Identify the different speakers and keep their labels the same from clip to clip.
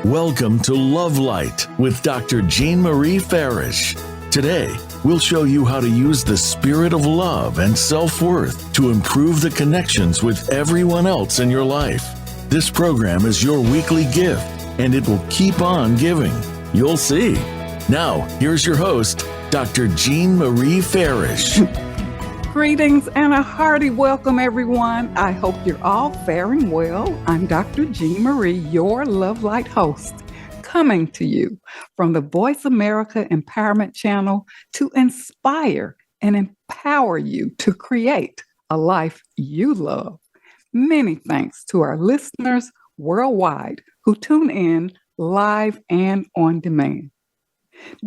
Speaker 1: Welcome to Love Light with Dr. Jean Marie Farish. Today, we'll show you how to use the spirit of love and self-worth to improve the connections with everyone else in your life. This program is your weekly gift, and it will keep on giving. You'll see. Now, here's your host, Dr. Jean Marie Farish.
Speaker 2: Greetings and a hearty welcome, everyone. I hope you're all faring well. I'm Dr. Jean Marie, your Love Light host, coming to you from the Voice America Empowerment Channel to inspire and empower you to create a life you love. Many thanks to our listeners worldwide who tune in live and on demand.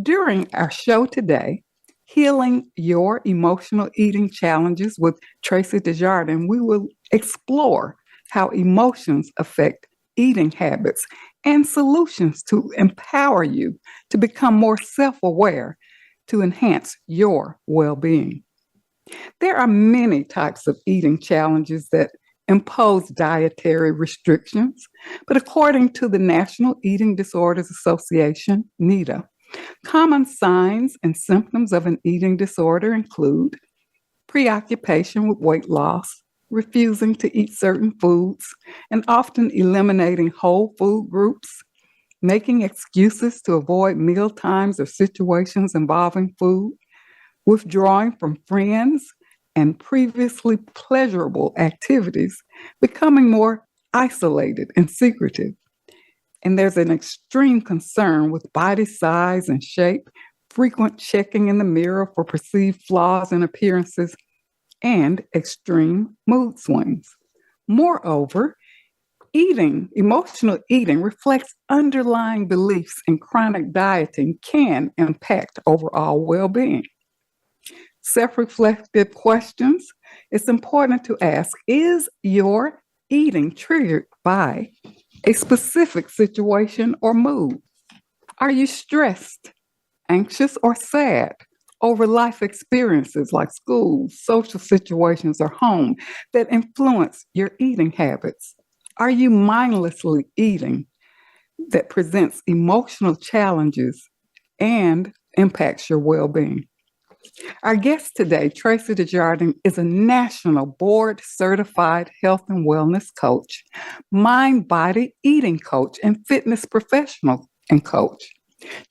Speaker 2: During our show today, Healing Your Emotional Eating Challenges with Tracy Desjardins, we will explore how emotions affect eating habits and solutions to empower you to become more self-aware to enhance your well-being. There are many types of eating challenges that impose dietary restrictions, but according to the National Eating Disorders Association, NEDA, common signs and symptoms of an eating disorder include preoccupation with weight loss, refusing to eat certain foods, and often eliminating whole food groups, making excuses to avoid meal times or situations involving food, withdrawing from friends and previously pleasurable activities, becoming more isolated and secretive. And there's an extreme concern with body size and shape, frequent checking in the mirror for perceived flaws in appearances, and extreme mood swings. Moreover, emotional eating reflects underlying beliefs, and chronic dieting can impact overall well-being. Self-reflective questions. It's important to ask, is your eating triggered by a specific situation or mood? Are you stressed, anxious, or sad over life experiences like school, social situations, or home that influence your eating habits? Are you mindlessly eating that presents emotional challenges and impacts your well-being? Our guest today, Tracy Desjardins, is a national board-certified health and wellness coach, mind-body eating coach, and fitness professional and coach.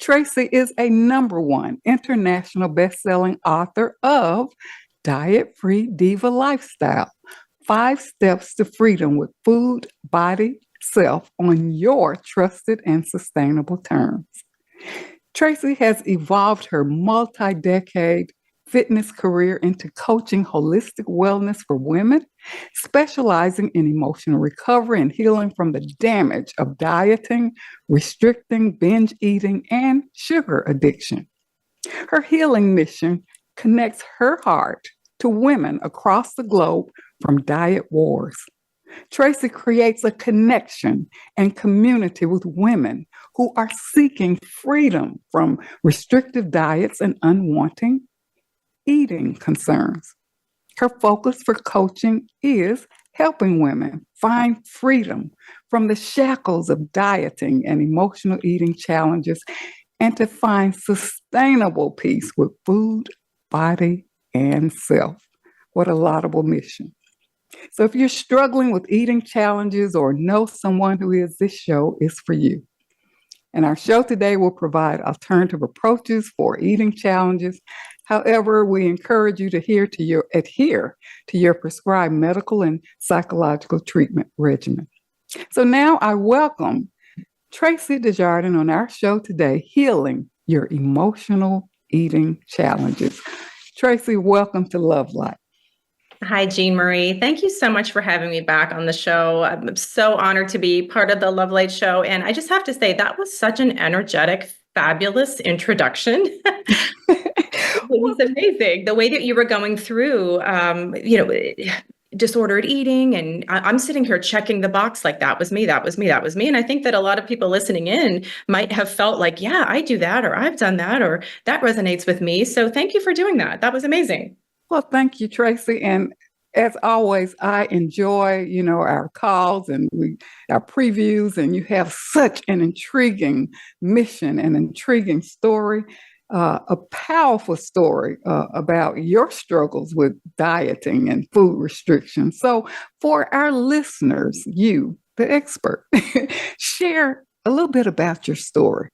Speaker 2: Tracy is a #1 international best-selling author of Diet-Free Diva Lifestyle, 5 Steps to Freedom with Food, Body, Self on Your Trusted and Sustainable Terms. Tracy has evolved her multi-decade fitness career into coaching holistic wellness for women, specializing in emotional recovery and healing from the damage of dieting, restricting, binge eating, and sugar addiction. Her healing mission connects her heart to women across the globe from diet wars. Tracy creates a connection and community with women who are seeking freedom from restrictive diets and unwanted eating concerns. Her focus for coaching is helping women find freedom from the shackles of dieting and emotional eating challenges and to find sustainable peace with food, body, and self. What a laudable mission. So if you're struggling with eating challenges or know someone who is, this show is for you. And our show today will provide alternative approaches for eating challenges. However, we encourage you to adhere to your prescribed medical and psychological treatment regimen. So now I welcome Tracy Desjardins on our show today, Healing Your Emotional Eating Challenges. Tracy, welcome to Love Light.
Speaker 3: Hi, Jean Marie. Thank you so much for having me back on the show. I'm so honored to be part of the Love Light show. And I just have to say, that was such an energetic, fabulous introduction. It was amazing. The way that you were going through, disordered eating. And I'm sitting here checking the box like that was me, that was me, that was me. And I think that a lot of people listening in might have felt like, yeah, I do that, or I've done that, or that resonates with me. So thank you for doing that. That was amazing.
Speaker 2: Well, thank you, Tracy. And as always, I enjoy, our calls and our previews, and you have such an intriguing mission, an intriguing story, a powerful story about your struggles with dieting and food restrictions. So, for our listeners, you, the expert, share a little bit about your story.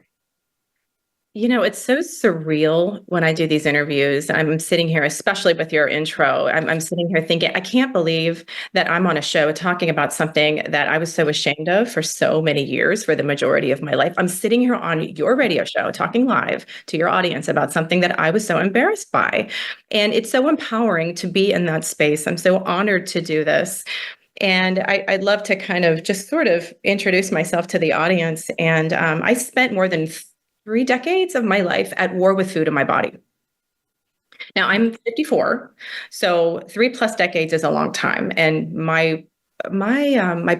Speaker 3: It's so surreal when I do these interviews. I'm sitting here, especially with your intro, I'm sitting here thinking, I can't believe that I'm on a show talking about something that I was so ashamed of for so many years, for the majority of my life. I'm sitting here on your radio show, talking live to your audience about something that I was so embarrassed by. And it's so empowering to be in that space. I'm so honored to do this. And I'd love to kind of just sort of introduce myself to the audience. And I spent more than 3 decades of my life at war with food in my body. Now I'm 54, so 3+ decades is a long time. And my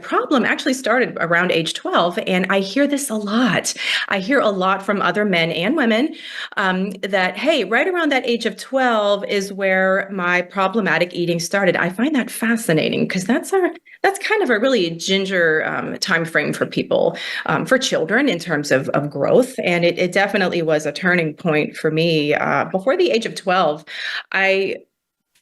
Speaker 3: problem actually started around age 12, and I hear this a lot. I hear a lot from other men and women that, hey, right around that age of 12 is where my problematic eating started. I find that fascinating because that's kind of a really ginger time frame for people, for children in terms of growth. And it definitely was a turning point for me. Before the age of 12, I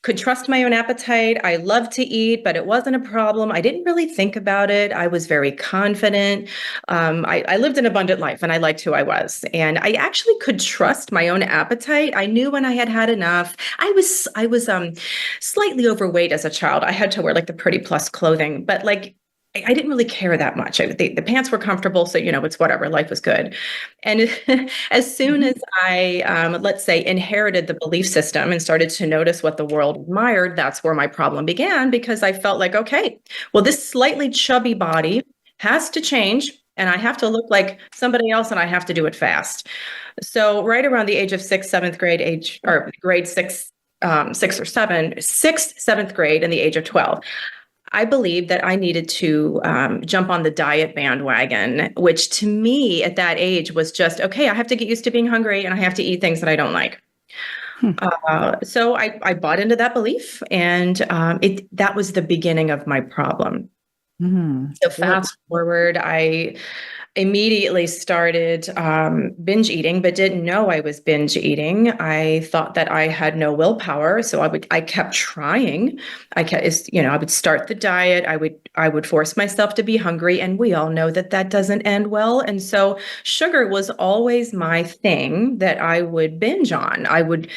Speaker 3: could trust my own appetite. I loved to eat, but it wasn't a problem. I didn't really think about it. I was very confident. I lived an abundant life, and I liked who I was. And I actually could trust my own appetite. I knew when I had had enough. I was slightly overweight as a child. I had to wear like the pretty plus clothing, but like I didn't really care that much. The pants were comfortable, so it's whatever. Life was good. And as soon as I, let's say, inherited the belief system and started to notice what the world admired, that's where my problem began, because I felt like, okay, well, this slightly chubby body has to change, and I have to look like somebody else, and I have to do it fast. So right around the age of seventh grade, grade 6, 6 or 7, 6th, 7th grade, and the age of 12. I believed that I needed to jump on the diet bandwagon, which to me at that age was just, okay, I have to get used to being hungry, and I have to eat things that I don't like. So I bought into that belief, and that was the beginning of my problem. So fast forward, I immediately started binge eating, but didn't know I was binge eating. I thought that I had no willpower, so I kept trying. I would start the diet. I would force myself to be hungry, and we all know that doesn't end well. And so sugar was always my thing that I would binge on. I would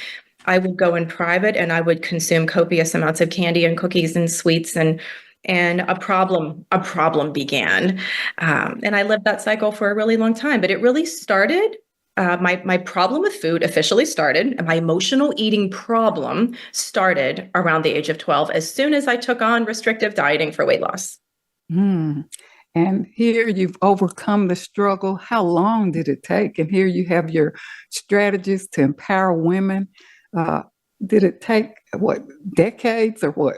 Speaker 3: go in private, and I would consume copious amounts of candy and cookies and sweets, and a problem began. And I lived that cycle for a really long time, but it really started, my problem with food officially started, and my emotional eating problem started around the age of 12, as soon as I took on restrictive dieting for weight loss.
Speaker 2: And here you've overcome the struggle. How long did it take? And here you have your strategies to empower women. Did it take, decades or what?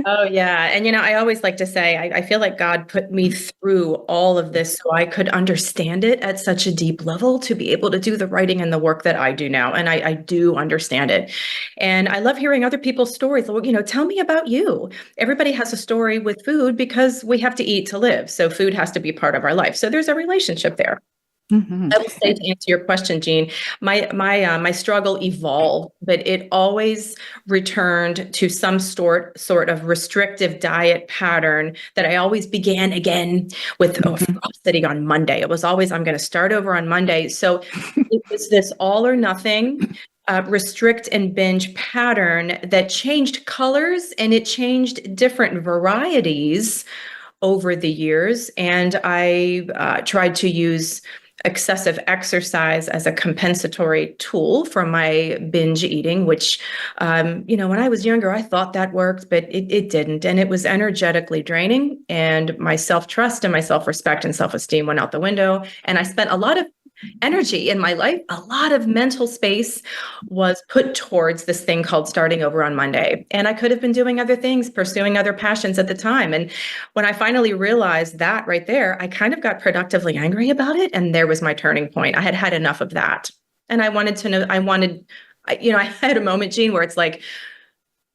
Speaker 3: Oh, yeah. And, I always like to say, I feel like God put me through all of this so I could understand it at such a deep level to be able to do the writing and the work that I do now. And I do understand it. And I love hearing other people's stories. Well, tell me about you. Everybody has a story with food because we have to eat to live. So food has to be part of our life. So there's a relationship there. I will say, to answer your question, Jean, my struggle evolved, but it always returned to some sort of restrictive diet pattern that I always began again with ferocity on Monday. It was always, I'm going to start over on Monday. So it was this all or nothing, restrict and binge pattern that changed colors, and it changed different varieties over the years. And I tried to use excessive exercise as a compensatory tool for my binge eating, which, when I was younger, I thought that worked, but it didn't. And it was energetically draining, and my self-trust and my self-respect and self-esteem went out the window. And I spent a lot of energy in my life, a lot of mental space was put towards this thing called starting over on Monday. And I could have been doing other things, pursuing other passions at the time. And when I finally realized that right there, I kind of got productively angry about it. And there was my turning point. I had had enough of that. And I wanted to know, I had a moment, Jean, where it's like,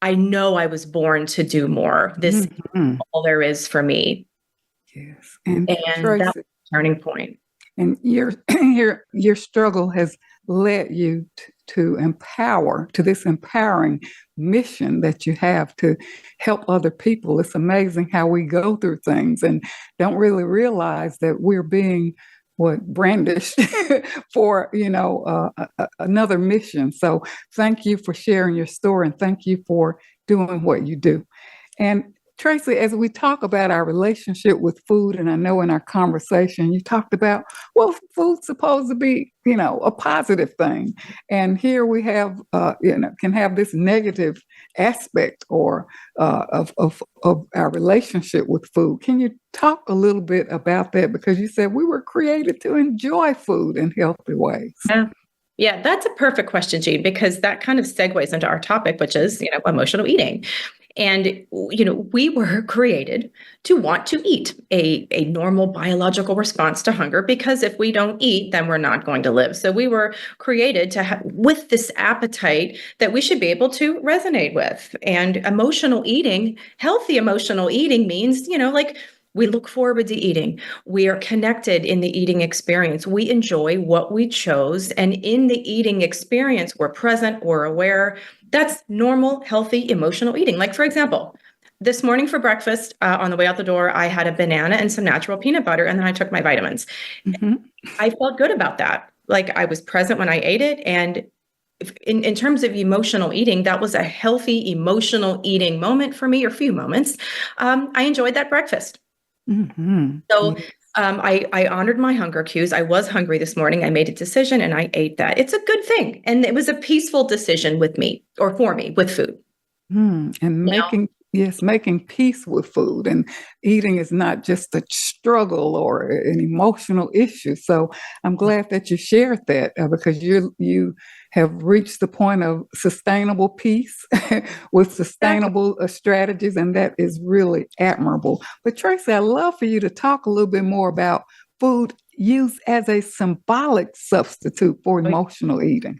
Speaker 3: I know I was born to do more. This is all there is for me.
Speaker 2: Yes. And
Speaker 3: And
Speaker 2: Tracy,
Speaker 3: that's a turning point.
Speaker 2: and your struggle has led you to empower, to this empowering mission that you have to help other people. It's amazing how we go through things and don't really realize that we're being brandished for another mission. So thank you for sharing your story, and thank you for doing what you do. And Tracy, as we talk about our relationship with food, and I know in our conversation you talked about, well, food's supposed to be, a positive thing. And here we have, can have this negative aspect or of our relationship with food. Can you talk a little bit about that? Because you said we were created to enjoy food in healthy ways.
Speaker 3: Yeah, that's a perfect question, Jean, because that kind of segues into our topic, which is, emotional eating. And, we were created to want to eat, a normal biological response to hunger, because if we don't eat, then we're not going to live. So we were created to with this appetite that we should be able to resonate with. And emotional eating, healthy emotional eating means, like, we look forward to eating. We are connected in the eating experience. We enjoy what we chose. And in the eating experience, we're present, we're aware. That's normal, healthy, emotional eating. Like, for example, this morning for breakfast, on the way out the door, I had a banana and some natural peanut butter, and then I took my vitamins. I felt good about that. Like, I was present when I ate it. And in terms of emotional eating, that was a healthy emotional eating moment for me, or few moments. I enjoyed that breakfast. So I honored my hunger cues. I was hungry this morning. I made a decision and I ate that. It's a good thing. And it was a peaceful decision with me, or for me, with food.
Speaker 2: And making peace with food, and eating is not just a struggle or an emotional issue. So I'm glad that you shared that, because you have reached the point of sustainable peace with sustainable strategies, and that is really admirable. But Tracy, I'd love for you to talk a little bit more about food used as a symbolic substitute for emotional eating.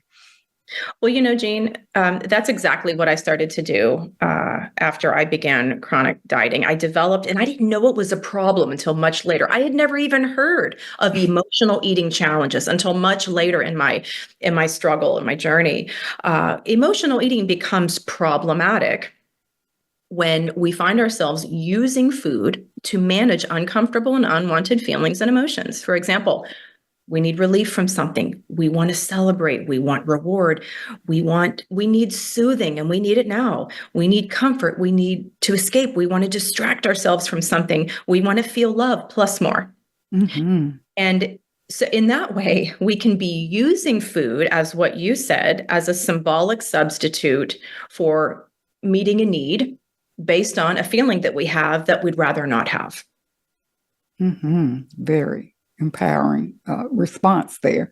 Speaker 3: Well, Jean, that's exactly what I started to do after I began chronic dieting. I developed, and I didn't know it was a problem until much later. I had never even heard of emotional eating challenges until much later in my struggle, in my journey. Emotional eating becomes problematic when we find ourselves using food to manage uncomfortable and unwanted feelings and emotions. For example, we need relief from something. We want to celebrate. We want reward. We need soothing, and we need it now. We need comfort. We need to escape. We want to distract ourselves from something. We want to feel love plus more. And so in that way, we can be using food, as what you said, as a symbolic substitute for meeting a need based on a feeling that we have that we'd rather not have.
Speaker 2: Very empowering response there.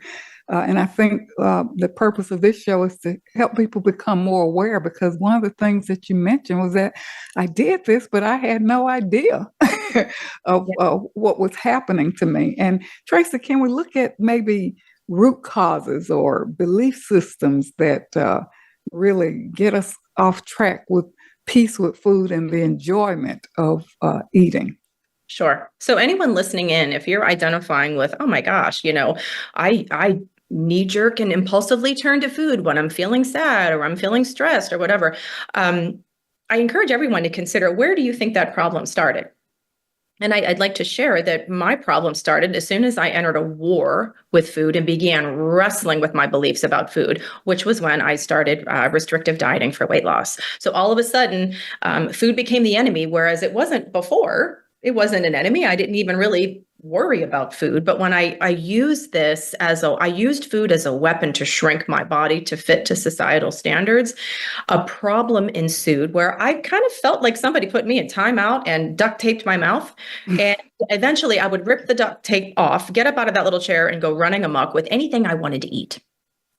Speaker 2: And I think the purpose of this show is to help people become more aware, because one of the things that you mentioned was that I did this, but I had no idea of what was happening to me. And Tracy, can we look at maybe root causes or belief systems that really get us off track with peace with food and the enjoyment of eating?
Speaker 3: Sure. So anyone listening in, if you're identifying with, oh my gosh, I knee-jerk and impulsively turn to food when I'm feeling sad or I'm feeling stressed or whatever, I encourage everyone to consider, where do you think that problem started? And I'd like to share that my problem started as soon as I entered a war with food and began wrestling with my beliefs about food, which was when I started restrictive dieting for weight loss. So all of a sudden, food became the enemy, whereas it wasn't before. It wasn't an enemy. I didn't even really worry about food. But when I used I used food as a weapon to shrink my body to fit to societal standards, a problem ensued where I kind of felt like somebody put me in timeout and duct taped my mouth. And eventually I would rip the duct tape off, get up out of that little chair and go running amok with anything I wanted to eat.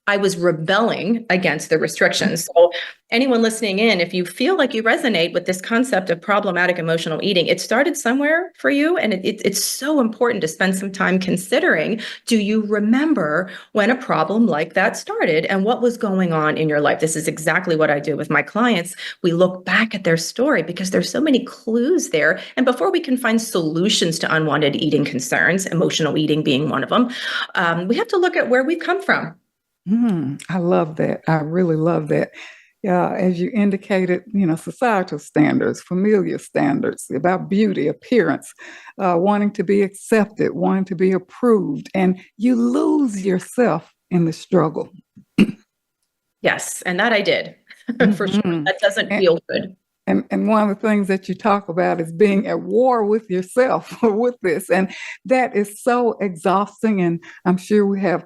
Speaker 3: I was rebelling against the restrictions. So anyone listening in, if you feel like you resonate with this concept of problematic emotional eating, it started somewhere for you. And it's so important to spend some time considering, do you remember when a problem like that started and what was going on in your life? This is exactly what I do with my clients. We look back at their story because there's so many clues there. And before we can find solutions to unwanted eating concerns, emotional eating being one of them, we have to look at where we've come from.
Speaker 2: I love that. I really love that. Yeah, as you indicated, societal standards, familiar standards about beauty, appearance, wanting to be accepted, wanting to be approved, and you lose yourself in the struggle.
Speaker 3: Yes, and that I did, for sure. That doesn't feel good.
Speaker 2: And one of the things that you talk about is being at war with yourself with this. And that is so exhausting. And I'm sure we have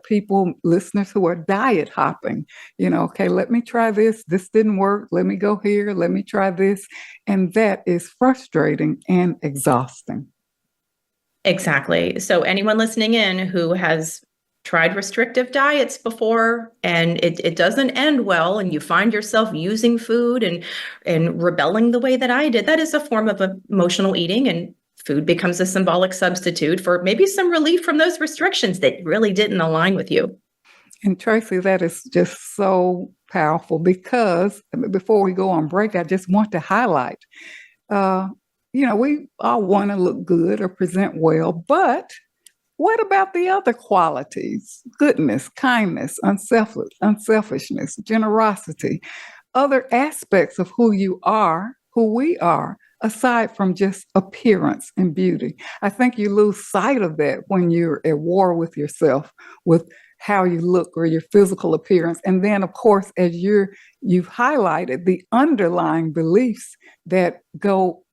Speaker 2: listeners who are diet hopping, okay, let me try this. This didn't work. Let me go here. Let me try this. And that is frustrating and exhausting.
Speaker 3: Exactly. So anyone listening in who has tried restrictive diets before and it doesn't end well, and you find yourself using food and rebelling the way that I did, that is a form of emotional eating, and food becomes a symbolic substitute for maybe some relief from those restrictions that really didn't align with you.
Speaker 2: And Tracy, that is just so powerful, because before we go on break, I just want to highlight, we all want to look good or present well, but what about the other qualities? Goodness, kindness, unselfishness, generosity, other aspects of who you are, who we are, aside from just appearance and beauty. I think you lose sight of that when you're at war with yourself, with how you look or your physical appearance. And then, of course, as you've highlighted, the underlying beliefs that go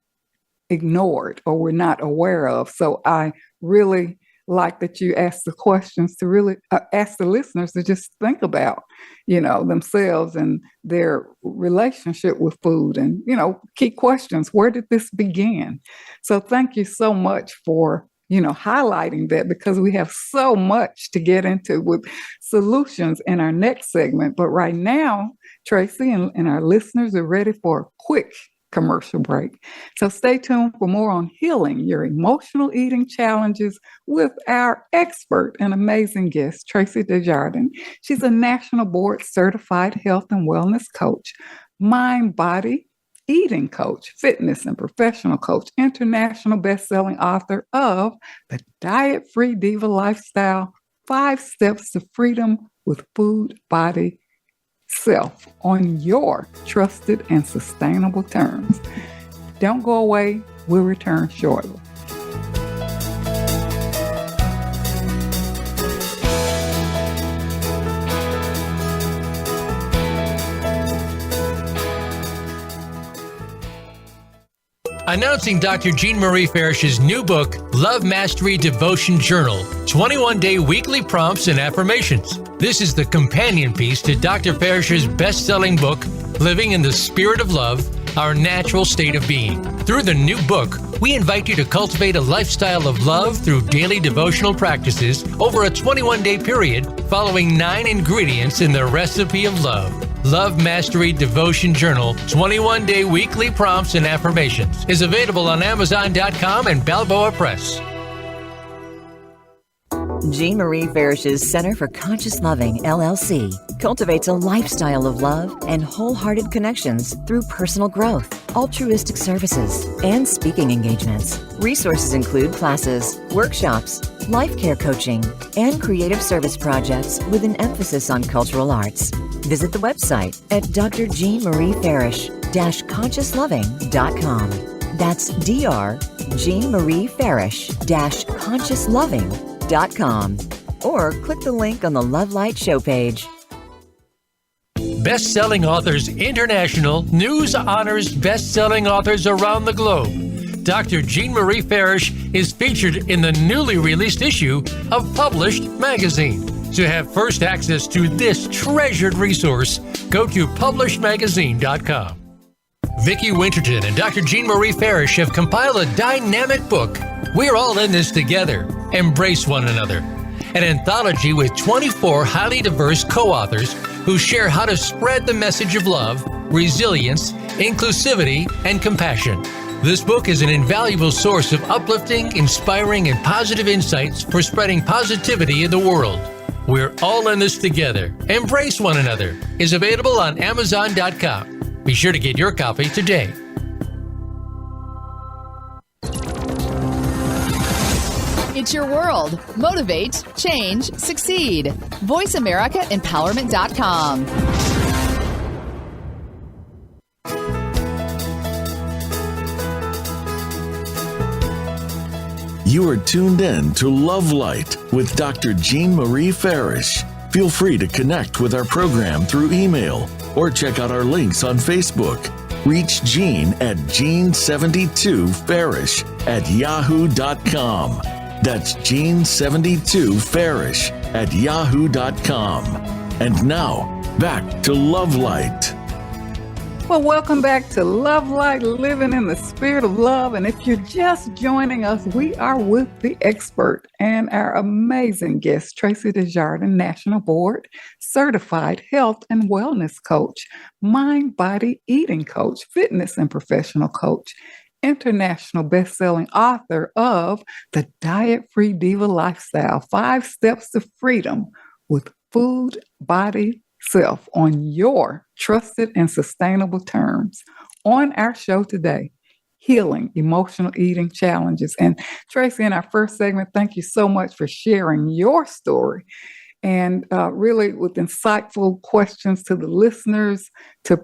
Speaker 2: ignored or we're not aware of. So I really like that you ask the questions to really ask the listeners to just think about, themselves and their relationship with food, and, key questions. Where did this begin? So thank you so much for, highlighting that, because we have so much to get into with solutions in our next segment. But right now, Tracy and our listeners are ready for a quick commercial break. So stay tuned for more on healing your emotional eating challenges with our expert and amazing guest, Tracy Desjardins. She's a national board certified health and wellness coach, mind, body, eating coach, fitness and professional coach, international best-selling author of The Diet-Free Diva Lifestyle, 5 Steps to Freedom with Food, Body, Self on your trusted and sustainable terms. Don't go away. We'll return shortly.
Speaker 4: Announcing Dr. Jean Marie Farish's new book, Love Mastery Devotion Journal, 21-day weekly prompts and affirmations. This is the companion piece to Dr. Farish's best-selling book, Living in the Spirit of Love, Our Natural State of Being. Through the new book, we invite you to cultivate a lifestyle of love through daily devotional practices over a 21-day period, following 9 ingredients in the recipe of love. Love Mastery Devotion Journal, 21-day weekly prompts and affirmations is available on Amazon.com and Balboa Press.
Speaker 5: Jean Marie Farish's Center for Conscious Loving, LLC, cultivates a lifestyle of love and wholehearted connections through personal growth, altruistic services, and speaking engagements. Resources include classes, workshops, life care coaching, and creative service projects with an emphasis on cultural arts. Visit the website at drjeanmariefarish-consciousloving.com. That's drjeanmariefarish-consciousloving.com, or click the link on the Love Light show page.
Speaker 4: Best-selling authors international news honors best-selling authors around the globe. Dr. Jean Marie Farish is featured in the newly released issue of Published Magazine. To have first access to this treasured resource, go to publishedmagazine.com. Vicki Winterton and Dr. Jean Marie Farish have compiled a dynamic book. We're all in this together. Embrace one another. an anthology with 24 highly diverse co-authors who share how to spread the message of love, resilience, inclusivity, and compassion. This book is an invaluable source of uplifting, inspiring, and positive insights for spreading positivity in the world. We're all in this together. Embrace one another is available on Amazon.com. Be sure to get your copy today.
Speaker 6: It's your world. Motivate, change, succeed. VoiceAmericaEmpowerment.com.
Speaker 1: You are tuned in to Love Light with Dr. Jean Marie Farish. Feel free to connect with our program through email or check out our links on Facebook. Reach Jean at Jean72Farish@yahoo.com. That's Jean72Farish@yahoo.com. And now, back to Love Light.
Speaker 2: Well, welcome back to Love Light, living in the spirit of love. And if you're just joining us, we are with the expert and our amazing guest, Tracy Desjardins, National Board Certified Health and Wellness Coach, Mind, Body, Eating Coach, Fitness and Professional Coach, international best-selling author of The Diet-Free Diva Lifestyle, 5 Steps to Freedom with Food, Body, Self on your trusted and sustainable terms. On our show today, healing emotional eating challenges. And Tracy, in our first segment, thank you so much for sharing your story and really with insightful questions to the listeners to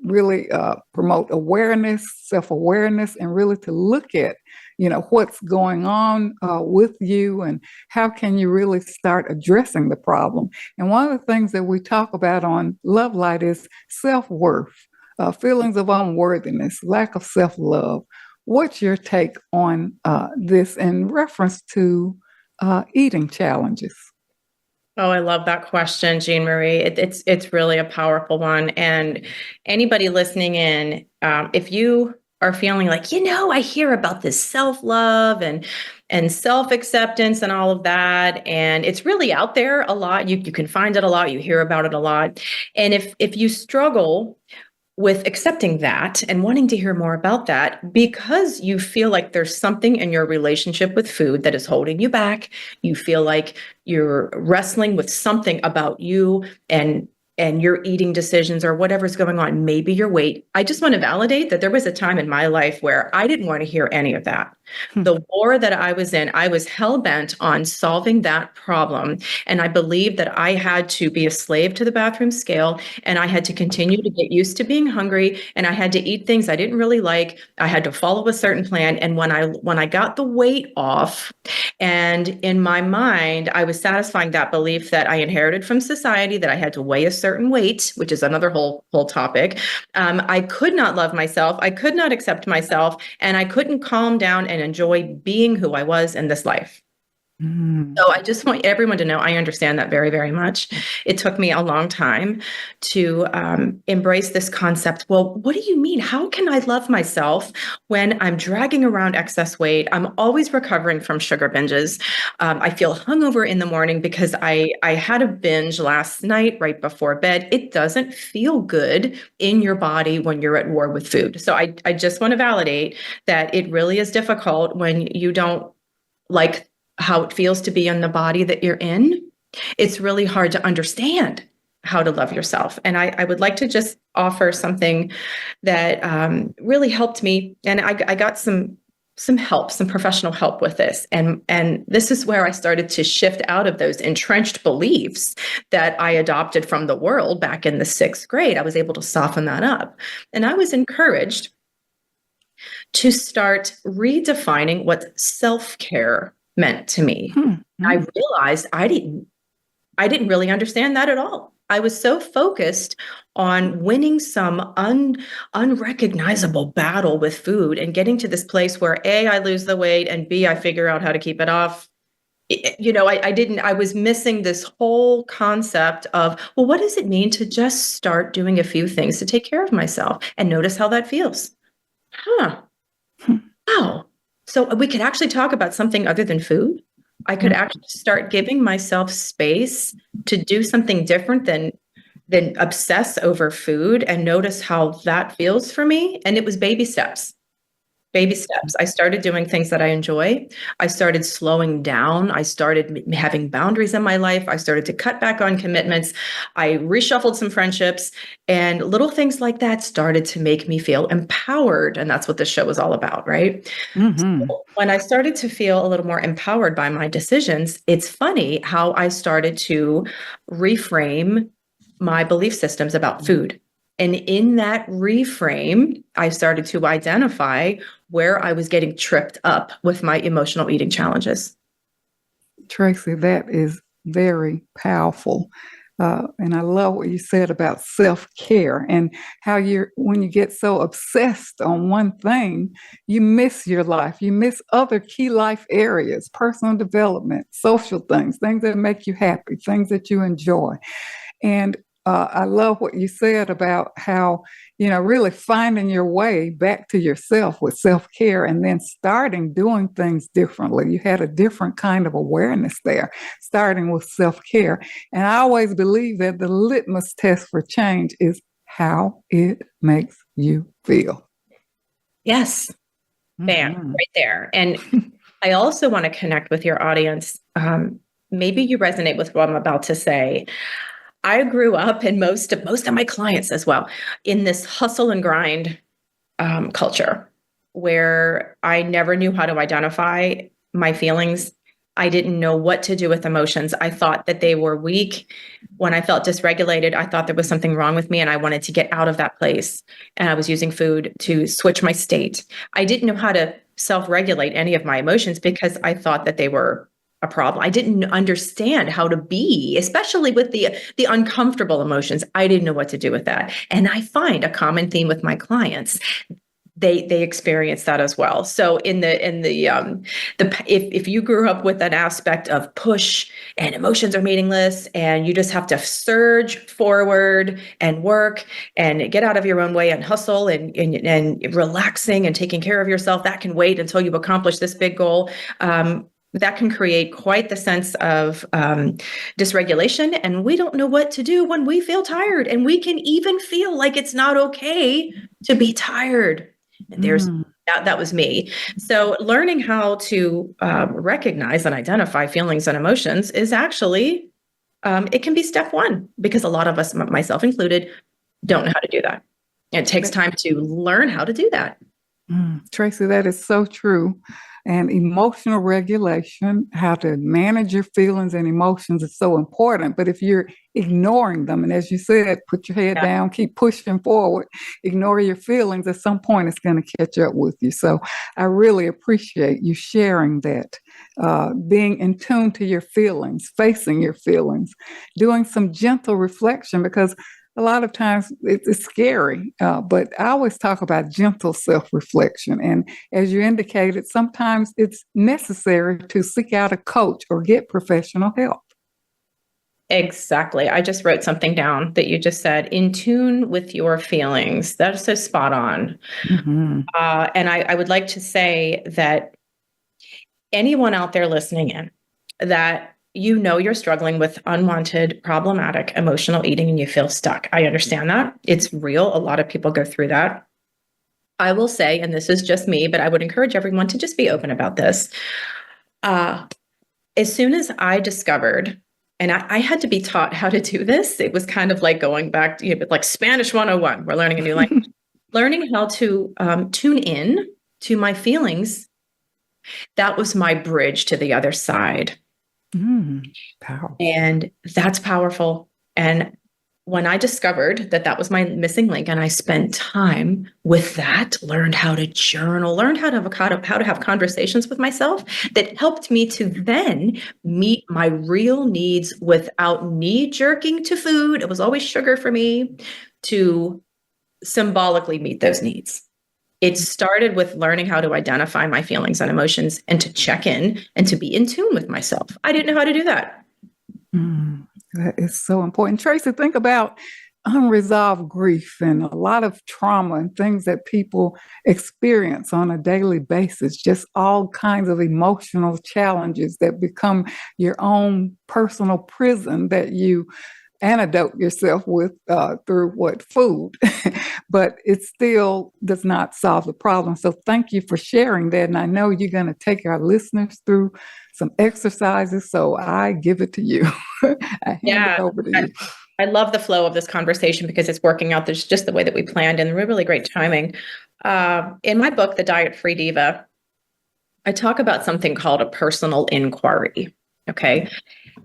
Speaker 2: really promote awareness, self-awareness, and really to look at, what's going on with you and how can you really start addressing the problem. And one of the things that we talk about on Love Light is self-worth, feelings of unworthiness, lack of self-love. What's your take on this in reference to eating challenges?
Speaker 3: Oh, I love that question, Jean Marie. It's really a powerful one. And anybody listening in, if you are feeling like, I hear about this self-love and self-acceptance and all of that, and it's really out there a lot. You can find it a lot. You hear about it a lot. And if you struggle with accepting that and wanting to hear more about that because you feel like there's something in your relationship with food that is holding you back, you feel like you're wrestling with something about you and your eating decisions or whatever's going on, maybe your weight. I just want to validate that there was a time in my life where I didn't want to hear any of that. The war that I was in, I was hell-bent on solving that problem. And I believed that I had to be a slave to the bathroom scale, and I had to continue to get used to being hungry, and I had to eat things I didn't really like. I had to follow a certain plan. And when I got the weight off, and in my mind, I was satisfying that belief that I inherited from society that I had to weigh a certain weight, which is another whole topic. I could not love myself. I could not accept myself, and I couldn't calm down and enjoy being who I was in this life. So I just want everyone to know I understand that very, very much. It took me a long time to embrace this concept. Well, what do you mean? How can I love myself when I'm dragging around excess weight? I'm always recovering from sugar binges. I feel hungover in the morning because I had a binge last night right before bed. It doesn't feel good in your body when you're at war with food. So I just want to validate that it really is difficult when you don't like how it feels to be in the body that you're in. It's really hard to understand how to love yourself. And I would like to just offer something that really helped me. And I got some help, some professional help with this. And this is where I started to shift out of those entrenched beliefs that I adopted from the world back in the 6th grade. I was able to soften that up. And I was encouraged to start redefining what self-care meant to me. I realized I didn't really understand that at all. I was so focused on winning some unrecognizable battle with food and getting to this place where A, I lose the weight, and B, I figure out how to keep it off. I was missing this whole concept of, well, what does it mean to just start doing a few things to take care of myself and notice how that feels? Wow. So we could actually talk about something other than food. I could actually start giving myself space to do something different than obsess over food and notice how that feels for me. And it was baby steps. Baby steps. I started doing things that I enjoy. I started slowing down. I started having boundaries in my life. I started to cut back on commitments. I reshuffled some friendships, and little things like that started to make me feel empowered. And that's what this show is all about, right? So when I started to feel a little more empowered by my decisions, it's funny how I started to reframe my belief systems about food. And in that reframe, I started to identify where I was getting tripped up with my emotional eating challenges.
Speaker 2: Tracy, that is very powerful. And I love what you said about self-care and how when you get so obsessed on one thing, you miss your life. You miss other key life areas, personal development, social things that make you happy, things that you enjoy. And I love what you said about how, really finding your way back to yourself with self-care and then starting doing things differently. You had a different kind of awareness there, starting with self-care. And I always believe that the litmus test for change is how it makes you feel.
Speaker 3: Yes. Bam, right there. And I also want to connect with your audience. Maybe you resonate with what I'm about to say. I grew up, and most of my clients as well, in this hustle and grind culture where I never knew how to identify my feelings. I didn't know what to do with emotions. I thought that they were weak. When I felt dysregulated, I thought there was something wrong with me and I wanted to get out of that place. And I was using food to switch my state. I didn't know how to self-regulate any of my emotions because I thought that they were a problem. I didn't understand how to be, especially with the uncomfortable emotions. I didn't know what to do with that. And I find a common theme with my clients. They experience that as well. So if you grew up with an aspect of push and emotions are meaningless and you just have to surge forward and work and get out of your own way and hustle and relaxing and taking care of yourself, that can wait until you've accomplished this big goal. That can create quite the sense of dysregulation. And we don't know what to do when we feel tired. And we can even feel like it's not okay to be tired. And that was me. So learning how to recognize and identify feelings and emotions is actually, it can be step one, because a lot of us, myself included, don't know how to do that. It takes time to learn how to do that.
Speaker 2: Tracy, that is so true. And emotional regulation, how to manage your feelings and emotions is so important. But if you're ignoring them, and as you said, put your head down, keep pushing forward, ignore your feelings, at some point it's going to catch up with you. So I really appreciate you sharing that, being in tune to your feelings, facing your feelings, doing some gentle reflection, because a lot of times it's scary, but I always talk about gentle self-reflection. And as you indicated, sometimes it's necessary to seek out a coach or get professional help.
Speaker 3: Exactly. I just wrote something down that you just said, in tune with your feelings. That is so spot on. And I would like to say that anyone out there listening in, that you're struggling with unwanted, problematic emotional eating and you feel stuck. I understand that. It's real. A lot of people go through that. I will say, and this is just me, but I would encourage everyone to just be open about this. As soon as I discovered, and I had to be taught how to do this, it was kind of like going back to, like Spanish 101. We're learning a new language. Learning how to tune in to my feelings. That was my bridge to the other side.
Speaker 2: Powerful.
Speaker 3: And that's powerful. And when I discovered that was my missing link, and I spent time with that, learned how to journal, learned how to have conversations with myself, that helped me to then meet my real needs without knee-jerking to food. It was always sugar for me, to symbolically meet those needs. It started with learning how to identify my feelings and emotions and to check in and to be in tune with myself. I didn't know how to do that.
Speaker 2: That is so important. Tracy, think about unresolved grief and a lot of trauma and things that people experience on a daily basis, just all kinds of emotional challenges that become your own personal prison that you antidote yourself with through what food, but it still does not solve the problem. So thank you for sharing that. And I know you're going to take our listeners through some exercises. So I give it to you. I hand it over to you.
Speaker 3: I love the flow of this conversation because it's working out just the way that we planned and really great timing. In my book, The Diet-Free Diva, I talk about something called a personal inquiry. Okay.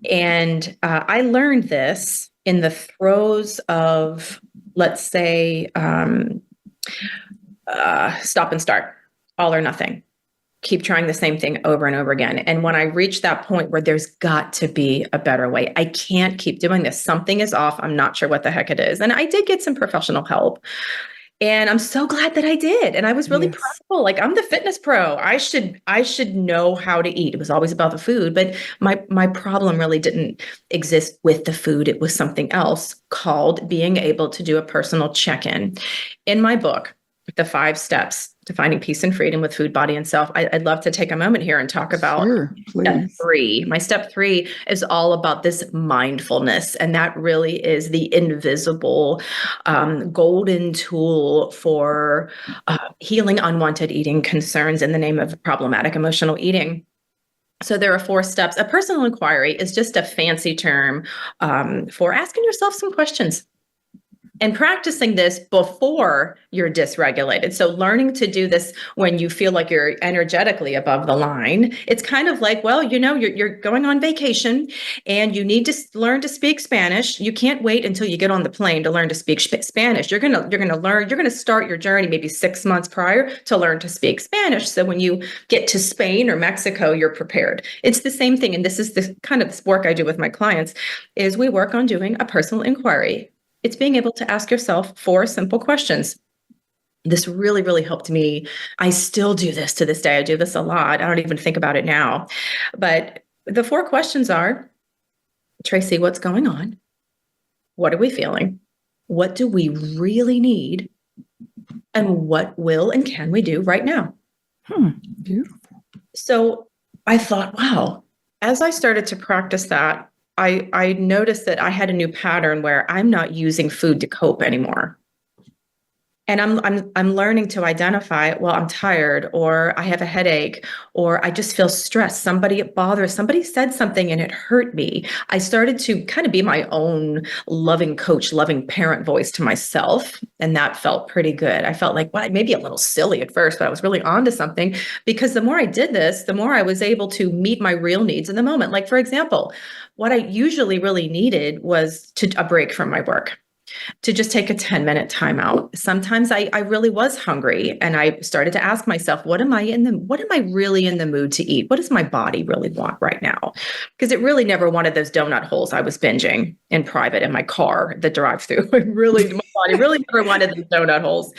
Speaker 3: And I learned this in the throes of, let's say, stop and start, all or nothing. Keep trying the same thing over and over again. And when I reached that point where there's got to be a better way, I can't keep doing this. Something is off. I'm not sure what the heck it is. And I did get some professional help. And I'm so glad that I did. And I was really prideful. Like, I'm the fitness pro. I should know how to eat. It was always about the food, but my problem really didn't exist with the food. It was something else called being able to do a personal check-in. In my book, The 5 Steps to Finding Peace and Freedom with Food, Body, and Self, I'd love to take a moment here and talk about step 3. My step 3 is all about this mindfulness. And that really is the invisible golden tool for healing unwanted eating concerns in the name of problematic emotional eating. So there are 4 steps. A personal inquiry is just a fancy term for asking yourself some questions and practicing this before you're dysregulated. So learning to do this when you feel like you're energetically above the line. It's kind of like, well, you're going on vacation and you need to learn to speak Spanish. You can't wait until you get on the plane to learn to speak Spanish. You're going to start your journey maybe 6 months prior to learn to speak Spanish. So when you get to Spain or Mexico, you're prepared. It's the same thing. And this is the kind of work I do with my clients is we work on doing a personal inquiry. It's being able to ask yourself 4 simple questions. This really, really helped me. I still do this to this day. I do this a lot. I don't even think about it now. But the 4 questions are, Tracy, what's going on? What are we feeling? What do we really need? And what will and can we do right now?
Speaker 2: Beautiful.
Speaker 3: So I thought, wow, as I started to practice that, I noticed that I had a new pattern where I'm not using food to cope anymore. And I'm learning to identify, well, I'm tired, or I have a headache, or I just feel stressed. Somebody said something and it hurt me. I started to kind of be my own loving coach, loving parent voice to myself. And that felt pretty good. I felt like, well, maybe a little silly at first, but I was really onto something, because the more I did this, the more I was able to meet my real needs in the moment. Like, for example, what I usually really needed was a break from my work, to just take a 10-minute timeout. Sometimes I really was hungry, and I started to ask myself, what am I really in the mood to eat? What does my body really want right now? Because it really never wanted those donut holes I was binging in private in my car, the drive-through. My body really never wanted those donut holes.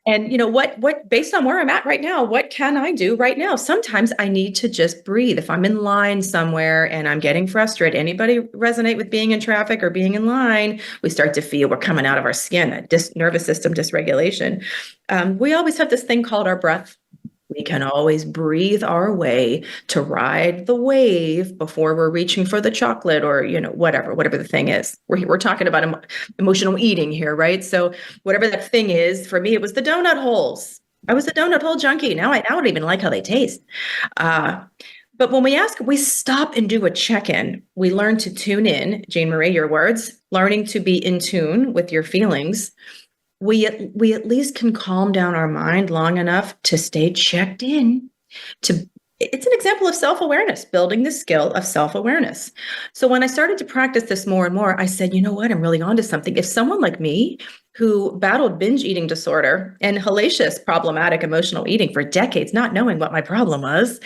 Speaker 3: And what based on where I'm at right now, what can I do right now? Sometimes I need to just breathe. If I'm in line somewhere and I'm getting frustrated, anybody resonate with being in traffic or being in line? We start to feel we're coming out of our skin, that nervous system dysregulation. We always have this thing called our breath. We can always breathe our way to ride the wave before we're reaching for the chocolate or, whatever the thing is. We're talking about emotional eating here, right? So whatever that thing is, for me, it was the donut holes. I was a donut hole junkie. Now I don't even like how they taste. But when we stop and do a check-in. We learn to tune in, Jean Marie, your words, learning to be in tune with your feelings. We at least can calm down our mind long enough to stay checked in. It's an example of self-awareness, building the skill of self-awareness. So when I started to practice this more and more, I said, you know what, I'm really onto something. If someone like me, who battled binge eating disorder and hellacious problematic emotional eating for decades, not knowing what my problem was,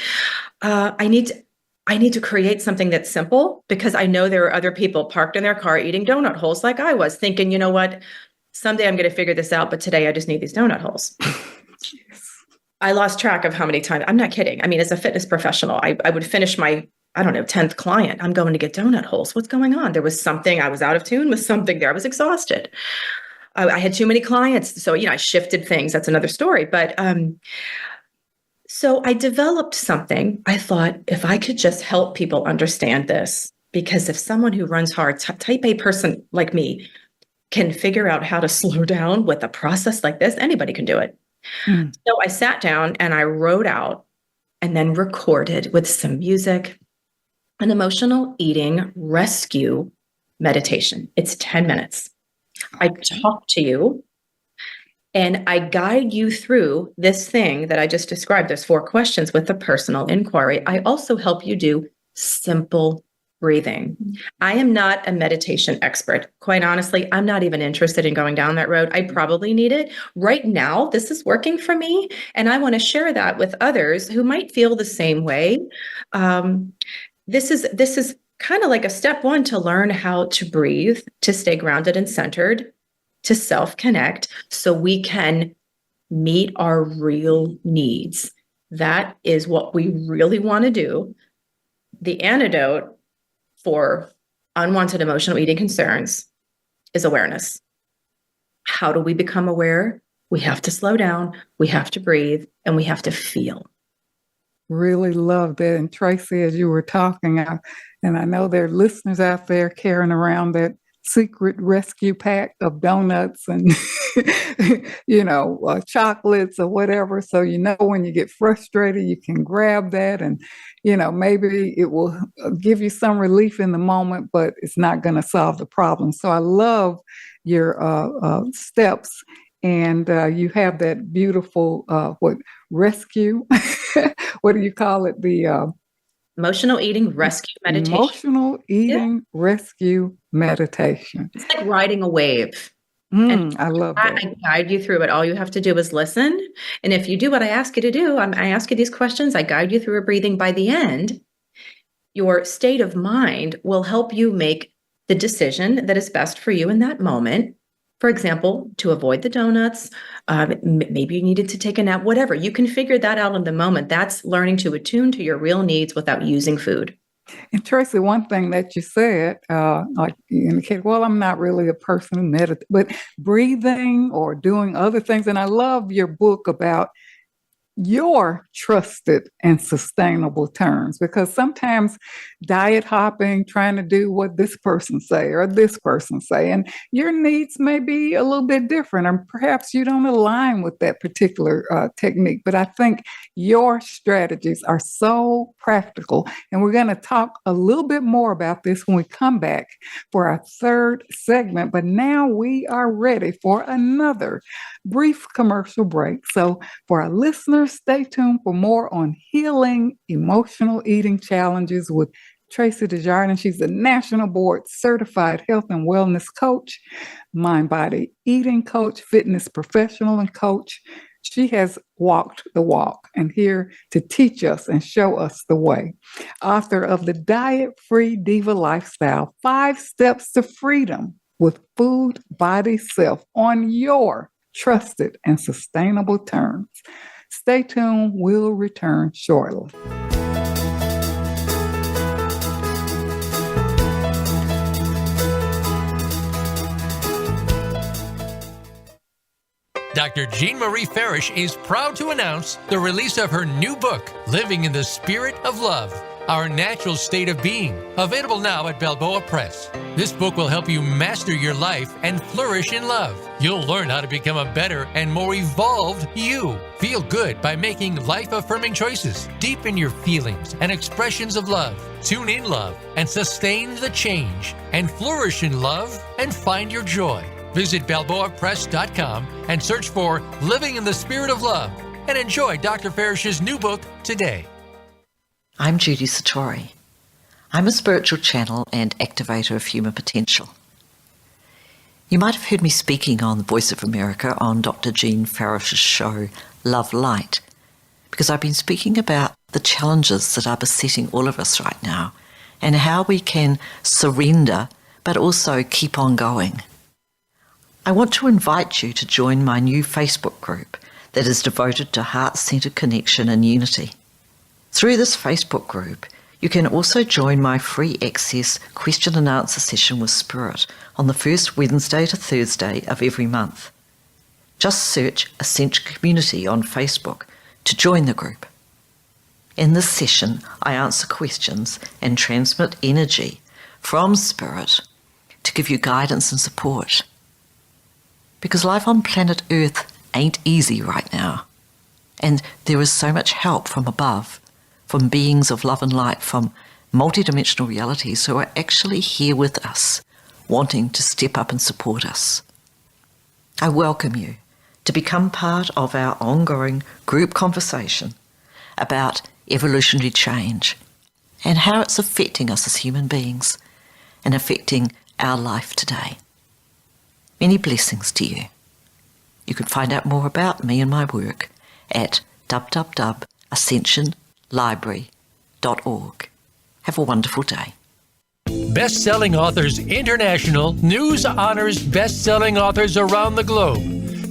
Speaker 3: I need to create something that's simple, because I know there are other people parked in their car eating donut holes like I was, thinking, you know what, someday I'm going to figure this out, but today I just need these donut holes. I lost track of how many times. I'm not kidding. I mean, as a fitness professional, I would finish my I don't know, 10th client. I'm going to get donut holes. What's going on? There was something, I was out of tune with something there. I was exhausted. I had too many clients. So, I shifted things. That's another story. But so I developed something. I thought, if I could just help people understand this, because if someone who runs hard, type A person like me, can figure out how to slow down with a process like this, anybody can do it. So I sat down and I wrote out and then recorded with some music an emotional eating rescue meditation. It's 10 minutes. I talk to you and I guide you through this thing that I just described. There's 4 questions with a personal inquiry. I also help you do simple breathing. I am not a meditation expert. Quite honestly, I'm not even interested in going down that road. I probably need it. Right now, this is working for me, and I want to share that with others who might feel the same way. This is kind of like a step 1 to learn how to breathe, to stay grounded and centered, to self-connect so we can meet our real needs. That is what we really want to do. The antidote for unwanted emotional eating concerns is awareness. How do we become aware? We have to slow down, we have to breathe, and we have to feel.
Speaker 2: Really loved it. And Tracy, as you were talking, and I know there are listeners out there carrying around that secret rescue pack of donuts and, chocolates or whatever. So, when you get frustrated, you can grab that and, maybe it will give you some relief in the moment, but it's not going to solve the problem. So I love your steps. And you have that beautiful, rescue? What do you call it? The
Speaker 3: emotional eating rescue meditation.
Speaker 2: Emotional eating rescue meditation.
Speaker 3: It's like riding a wave. And
Speaker 2: I love that.
Speaker 3: I guide you through it. All you have to do is listen. And if you do what I ask you to do, I ask you these questions, I guide you through a breathing. By the end, your state of mind will help you make the decision that is best for you in that moment. For example, to avoid the donuts, maybe you needed to take a nap, whatever. You can figure that out in the moment. That's learning to attune to your real needs without using food.
Speaker 2: And Tracy, one thing that you said, like you indicated, well, I'm not really a person who meditates, but breathing or doing other things. And I love your book about your trusted and sustainable terms, because sometimes diet hopping, trying to do what this person say or this person say, and your needs may be a little bit different, and perhaps you don't align with that particular technique. But I think your strategies are so practical, and we're going to talk a little bit more about this when we come back for our 3rd segment. But now we are ready for another brief commercial break. So for our listeners, stay tuned for more on healing emotional eating challenges with Tracy Desjardins. She's a national board certified health and wellness coach, mind body eating coach, fitness professional and coach. She has walked the walk and here to teach us and show us the way. Author of the Diet-Free Diva Lifestyle, 5 Steps to Freedom with Food, Body, Self on your trusted and sustainable terms. Stay tuned. We'll return shortly.
Speaker 4: Dr. Jean Marie Farish is proud to announce the release of her new book, Living in the Spirit of Love, Our Natural State of Being, available now at Balboa Press. This book will help you master your life and flourish in love. You'll learn how to become a better and more evolved you. Feel good by making life-affirming choices. Deepen your feelings and expressions of love. Tune in love and sustain the change. And flourish in love and find your joy. Visit BalboaPress.com and search for Living in the Spirit of Love and enjoy Dr. Farish's new book today.
Speaker 7: I'm Judy Satori. I'm a spiritual channel and activator of human potential. You might have heard me speaking on the Voice of America on Dr. Jean Farish's show, Love Light, because I've been speaking about the challenges that are besetting all of us right now and how we can surrender but also keep on going. I want to invite you to join my new Facebook group that is devoted to heart-centered connection and unity. Through this Facebook group, You can also join my free access question and answer session with Spirit on the first Wednesday to Thursday of every month. Just search Ascension Community on Facebook to join the group. In this session, I answer questions and transmit energy from Spirit to give you guidance and support. Because life on planet Earth ain't easy right now. And there is so much help from above, from beings of love and light, from multidimensional realities who are actually here with us, wanting to step up and support us. I welcome you to become part of our ongoing group conversation about evolutionary change and how it's affecting us as human beings and affecting our life today. Many blessings to you. You can find out more about me and my work at www.ascensionlibrary.org. Have a wonderful day.
Speaker 4: Best-selling Authors International news honors best-selling authors around the globe.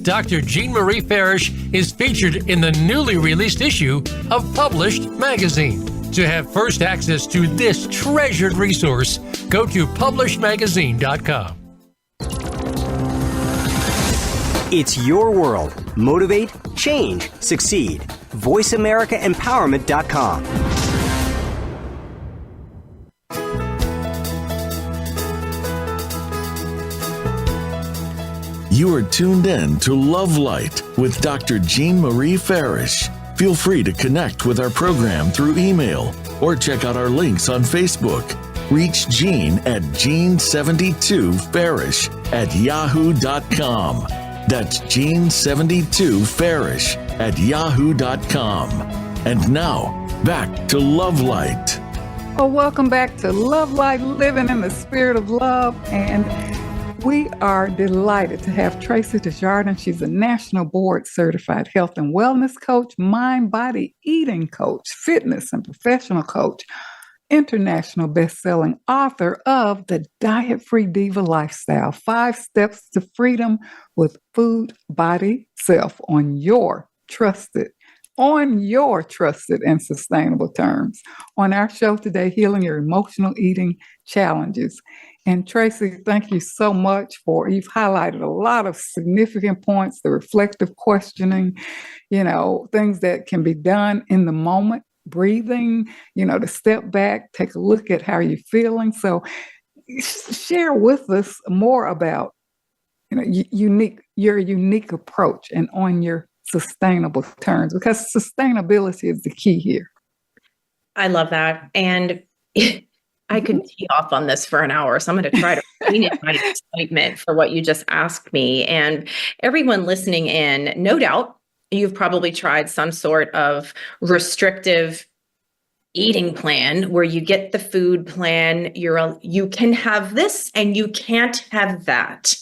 Speaker 4: Dr. Jean Marie Farish is featured in the newly released issue of Published magazine. To have first access to this treasured resource, go to publishedmagazine.com.
Speaker 8: It's your world. Motivate, change, succeed. VoiceAmericaEmpowerment.com.
Speaker 1: You are tuned in to Love Light with Dr. Jean Marie Farish. Feel free to connect with our program through email or check out our links on Facebook. Reach Jean at Jean72Farish@yahoo.com. That's Jean72Farish@yahoo.com. And now, back to Love Light.
Speaker 2: Oh, welcome back to Love Light, living in the spirit of love. And we are delighted to have Tracy Desjardins. She's a national board certified health and wellness coach, mind, body, eating coach, fitness and professional coach, international best-selling author of The Diet-Free Diva Lifestyle, 5 Steps to Freedom with Food, Body, Self on your trusted and sustainable terms. On our show today, Healing Your Emotional Eating Challenges. And Tracy, thank you so much you've highlighted a lot of significant points, the reflective questioning, things that can be done in the moment, breathing, to step back, take a look at how you're feeling. So share with us more about, your unique approach and on your sustainable terms, because sustainability is the key here.
Speaker 3: I love that. And I could tee off on this for an hour, so I'm going to try to rein in my excitement for what you just asked me. And everyone listening in, no doubt, you've probably tried some sort of restrictive eating plan where you get the food plan, you can have this and you can't have that.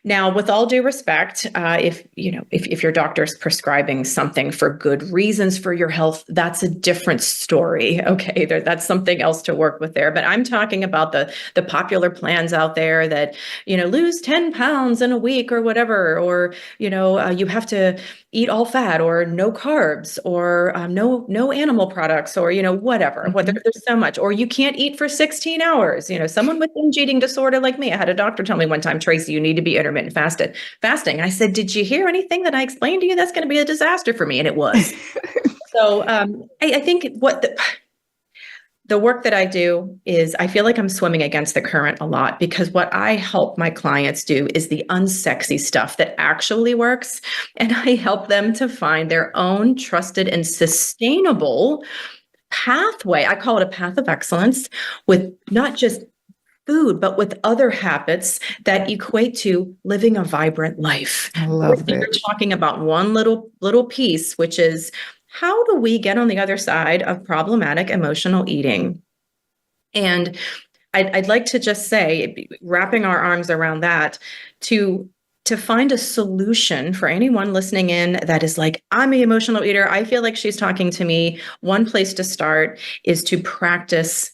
Speaker 3: Now, with all due respect, if your doctor's prescribing something for good reasons for your health, that's a different story. Okay, that's something else to work with there. But I'm talking about the popular plans out there that, lose 10 pounds in a week or whatever, or, you have to eat all fat or no carbs or no animal products or, whatever. Mm-hmm. There's so much. Or you can't eat for 16 hours. Someone with binge eating disorder like me, I had a doctor tell me one time, Tracy, you need to be intermittent fasting. I said, did you hear anything that I explained to you? That's going to be a disaster for me. And it was. So I think the work that I do is I feel like I'm swimming against the current a lot, because what I help my clients do is the unsexy stuff that actually works. And I help them to find their own trusted and sustainable pathway. I call it a path of excellence with not just food, but with other habits that equate to living a vibrant life.
Speaker 2: I love that.
Speaker 3: We're talking about one little piece, which is how do we get on the other side of problematic emotional eating? And I'd like to just say, wrapping our arms around that, to find a solution for anyone listening in that is like, I'm an emotional eater, I feel like she's talking to me. One place to start is to practice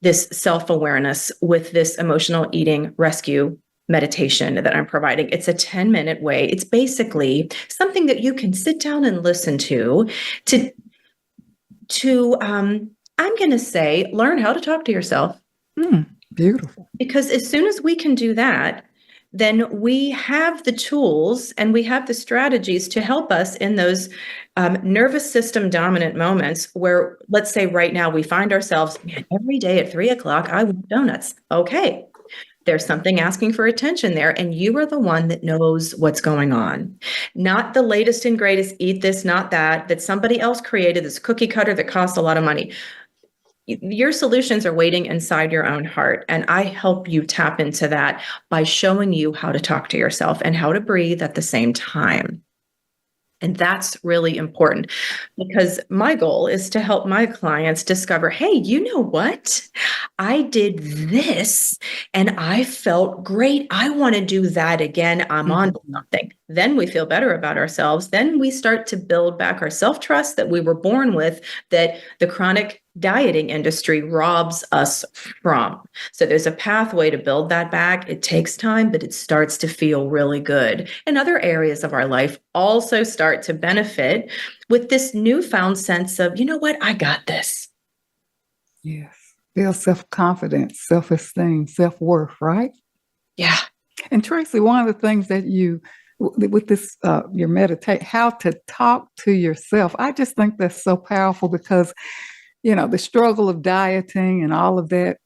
Speaker 3: this self-awareness with this emotional eating rescue meditation that I'm providing. It's a 10-minute way. It's basically something that you can sit down and listen to I'm going to say, learn how to talk to yourself.
Speaker 2: Beautiful.
Speaker 3: Because as soon as we can do that, then we have the tools and we have the strategies to help us in those nervous system dominant moments where, let's say right now, we find ourselves, man, every day at 3:00, I want donuts. Okay. There's something asking for attention there, and you are the one that knows what's going on. Not the latest and greatest, eat this, not that somebody else created, this cookie cutter that costs a lot of money. Your solutions are waiting inside your own heart, and I help you tap into that by showing you how to talk to yourself and how to breathe at the same time. And that's really important because my goal is to help my clients discover, hey, you know what? I did this and I felt great. I want to do that again. I'm on to something. Then we feel better about ourselves. Then we start to build back our self-trust that we were born with, that the chronic dieting industry robs us from. So there's a pathway to build that back. It takes time, but it starts to feel really good. And other areas of our life also start to benefit with this newfound sense of, you know what, I got this.
Speaker 2: Yes. Build self-confidence, self-esteem, self-worth, right?
Speaker 3: Yeah.
Speaker 2: And Tracy, one of the things that you, with this, your meditate, how to talk to yourself, I just think that's so powerful because the struggle of dieting and all of that,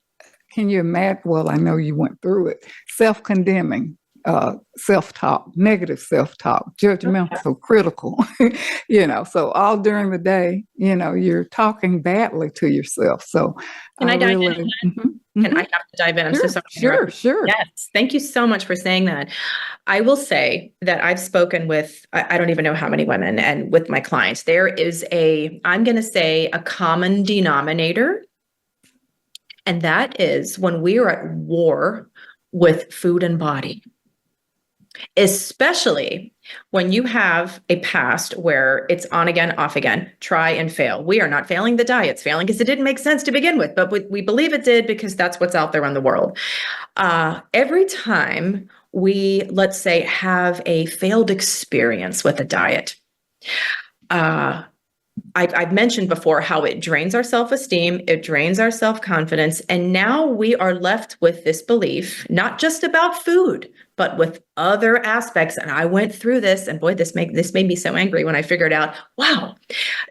Speaker 2: can you imagine? Well, I know you went through it. Self-condemning, self-talk, negative self-talk, judgmental, critical, so all during the day, you're talking badly to yourself. So
Speaker 3: Can I dive in? Can I have to dive in? I'm so sorry.
Speaker 2: Sure.
Speaker 3: Yes. Thank you so much for saying that. I will say that I've spoken with, I don't even know how many women, and with my clients, there is I'm going to say a common denominator. And that is when we are at war with food and body, especially when you have a past where it's on again, off again, try and fail. We are not failing the diet. It's failing because it didn't make sense to begin with, but we believe it did because that's what's out there in the world. Every time we, let's say, have a failed experience with a diet, I've mentioned before how it drains our self-esteem, it drains our self-confidence, and now we are left with this belief, not just about food, but with other aspects. And I went through this, and boy, this made me so angry when I figured out, wow,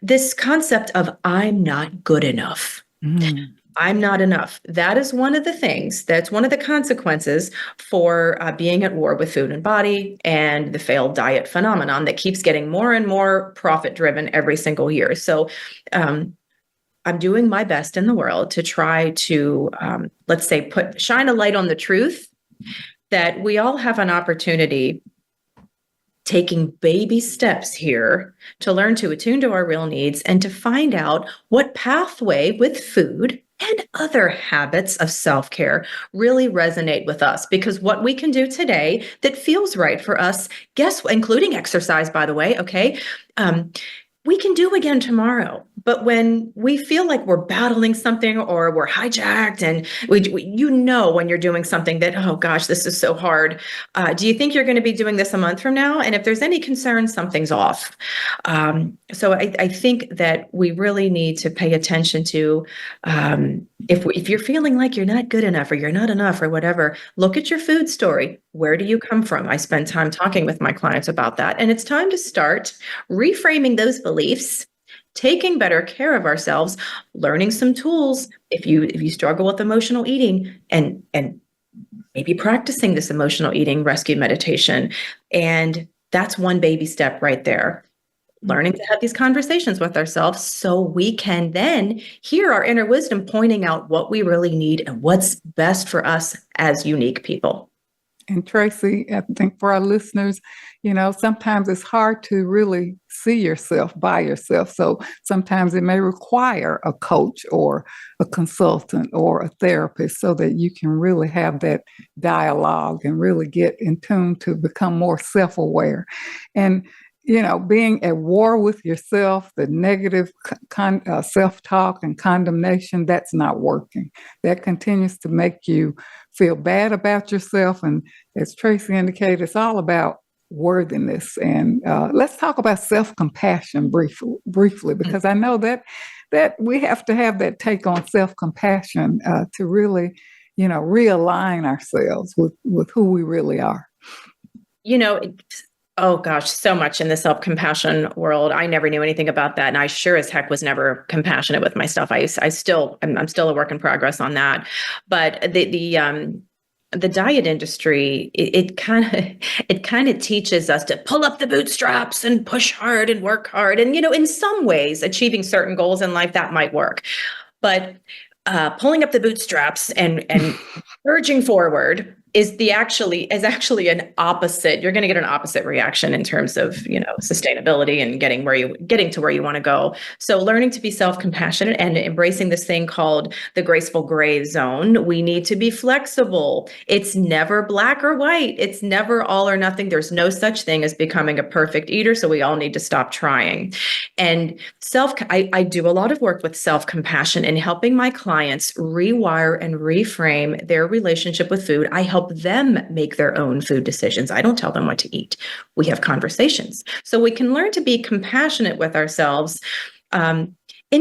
Speaker 3: this concept of I'm not good enough. I'm not enough. That is one of the things, that's one of the consequences for being at war with food and body and the failed diet phenomenon that keeps getting more and more profit driven every single year. So I'm doing my best in the world to try to, let's say, shine a light on the truth that we all have an opportunity taking baby steps here to learn to attune to our real needs and to find out what pathway with food and other habits of self-care really resonate with us. Because what we can do today that feels right for us, including exercise, by the way, okay, we can do again tomorrow. But when we feel like we're battling something or we're hijacked and when you're doing something that, oh gosh, this is so hard. Do you think you're going to be doing this a month from now? And if there's any concern, something's off. So I think that we really need to pay attention to if you're feeling like you're not good enough or you're not enough or whatever, look at your food story. Where do you come from? I spend time talking with my clients about that. And it's time to start reframing those beliefs, taking better care of ourselves, learning some tools. If you struggle with emotional eating and maybe practicing this emotional eating rescue meditation. And that's one baby step right there. Learning to have these conversations with ourselves so we can then hear our inner wisdom pointing out what we really need and what's best for us as unique people.
Speaker 2: And Tracy, I think for our listeners, sometimes it's hard to really see yourself by yourself. So sometimes it may require a coach or a consultant or a therapist so that you can really have that dialogue and really get in tune to become more self-aware. And being at war with yourself, the negative self-talk and condemnation, that's not working. That continues to make you feel bad about yourself. And as Tracy indicated, it's all about worthiness. And let's talk about self-compassion briefly, because I know that we have to have that take on self-compassion to really, realign ourselves with who we really are.
Speaker 3: Oh gosh, so much in the self-compassion world. I never knew anything about that. And I sure as heck was never compassionate with myself. I'm still a work in progress on that. But the diet industry, it kind of teaches us to pull up the bootstraps and push hard and work hard. And, in some ways, achieving certain goals in life, that might work. But pulling up the bootstraps and urging forward is actually an opposite. You're going to get an opposite reaction in terms of, sustainability and getting to where you want to go. So learning to be self-compassionate and embracing this thing called the graceful gray zone. We need to be flexible. It's never black or white. It's never all or nothing. There's no such thing as becoming a perfect eater. So we all need to stop trying. And I do a lot of work with self-compassion and helping my clients rewire and reframe their relationship with food. I help them make their own food decisions. I don't tell them what to eat. We have conversations. So we can learn to be compassionate with ourselves in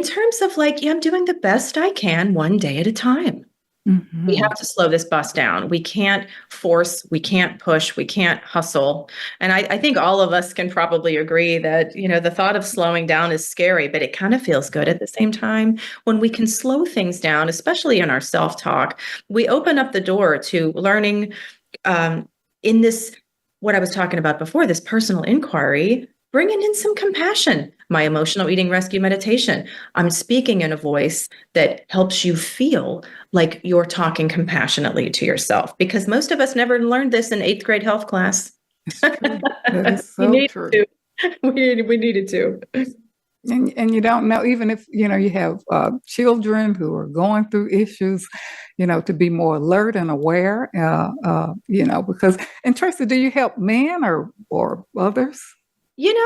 Speaker 3: terms of I'm doing the best I can one day at a time. Mm-hmm. We have to slow this bus down. We can't force, we can't push, we can't hustle. And I think all of us can probably agree that, the thought of slowing down is scary, but it kind of feels good at the same time. When we can slow things down, especially in our self-talk, we open up the door to learning in this, what I was talking about before, this personal inquiry, bringing in some compassion. My emotional eating rescue meditation. I'm speaking in a voice that helps you feel like you're talking compassionately to yourself, because most of us never learned this in 8th grade health class.
Speaker 2: That is so true.
Speaker 3: We needed to.
Speaker 2: And you don't know, even if, you have children who are going through issues, to be more alert and aware, because, and Tracy, do you help men or others?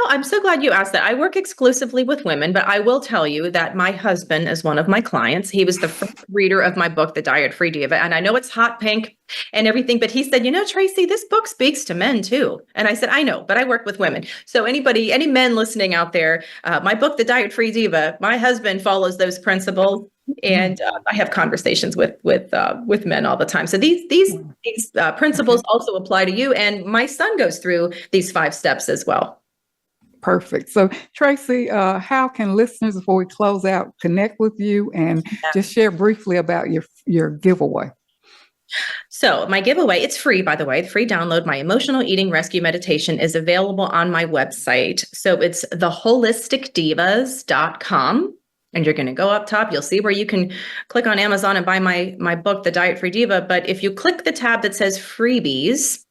Speaker 3: I'm so glad you asked that. I work exclusively with women, but I will tell you that my husband is one of my clients. He was the first reader of my book, The Diet-Free Diva. And I know it's hot pink and everything, but he said, Tracy, this book speaks to men too. And I said, I know, but I work with women. So any men listening out there, my book, The Diet-Free Diva, my husband follows those principles. And I have conversations with men all the time. So these principles also apply to you. And my son goes through these 5 steps as well.
Speaker 2: Perfect. So, Tracy, how can listeners, before we close out, connect with you and just share briefly about your giveaway?
Speaker 3: So my giveaway, it's free, by the way. The free download, my emotional eating rescue meditation, is available on my website. So it's theholisticdivas.com. And you're going to go up top. You'll see where you can click on Amazon and buy my book, The Diet-Free Diva. But if you click the tab that says freebies,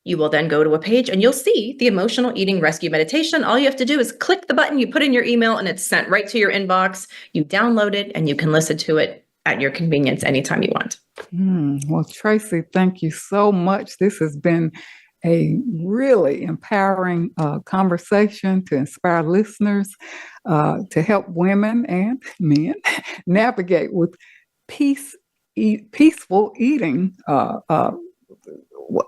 Speaker 3: you will then go to a page and you'll see the emotional eating rescue meditation. All you have to do is click the button, you put in your email, and it's sent right to your inbox. You download it and you can listen to it at your convenience anytime you want.
Speaker 2: Well, Tracy, thank you so much. This has been a really empowering conversation to inspire listeners, to help women and men navigate with peaceful eating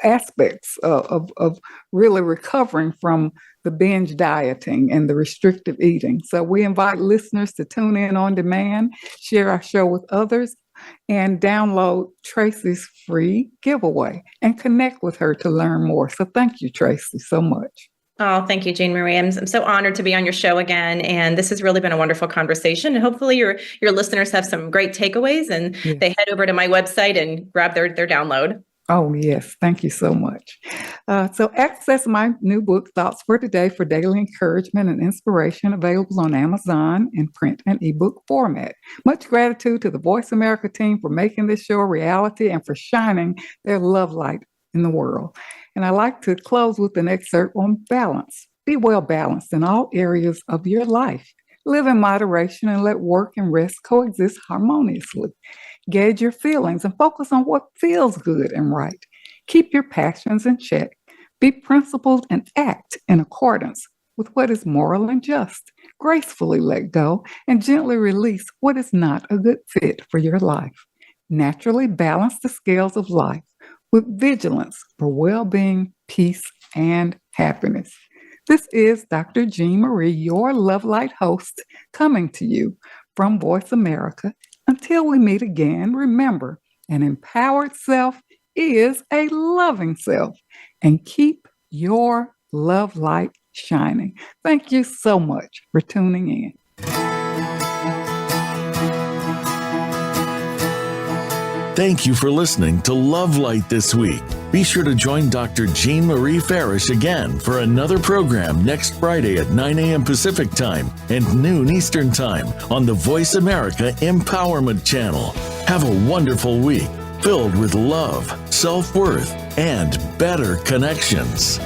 Speaker 2: aspects of really recovering from the binge dieting and the restrictive eating. So we invite listeners to tune in on demand, share our show with others, and download Tracy's free giveaway and connect with her to learn more. So thank you, Tracy, so much.
Speaker 3: Oh, thank you, Jean Marie. I'm so honored to be on your show again. And this has really been a wonderful conversation. And hopefully your listeners have some great takeaways and they head over to my website and grab their download.
Speaker 2: Oh, yes. Thank you so much. So access my new book, Thoughts for Today, for daily encouragement and inspiration, available on Amazon in print and ebook format. Much gratitude to the Voice America team for making this show a reality and for shining their love light in the world. And I like to close with an excerpt on balance. Be well balanced in all areas of your life. Live in moderation and let work and rest coexist harmoniously. Gauge your feelings and focus on what feels good and right. Keep your passions in check. Be principled and act in accordance with what is moral and just. Gracefully let go and gently release what is not a good fit for your life. Naturally balance the scales of life with vigilance for well-being, peace, and happiness. This is Dr. Jean Marie, your Love Light host, coming to you from Voice America. Until we meet again, remember, an empowered self is a loving self, and keep your love light shining. Thank you so much for tuning in.
Speaker 1: Thank you for listening to Love Light this week. Be sure to join Dr. Jean Marie Farish again for another program next Friday at 9 a.m. Pacific Time and noon Eastern Time on the Voice America Empowerment Channel. Have a wonderful week filled with love, self-worth, and better connections.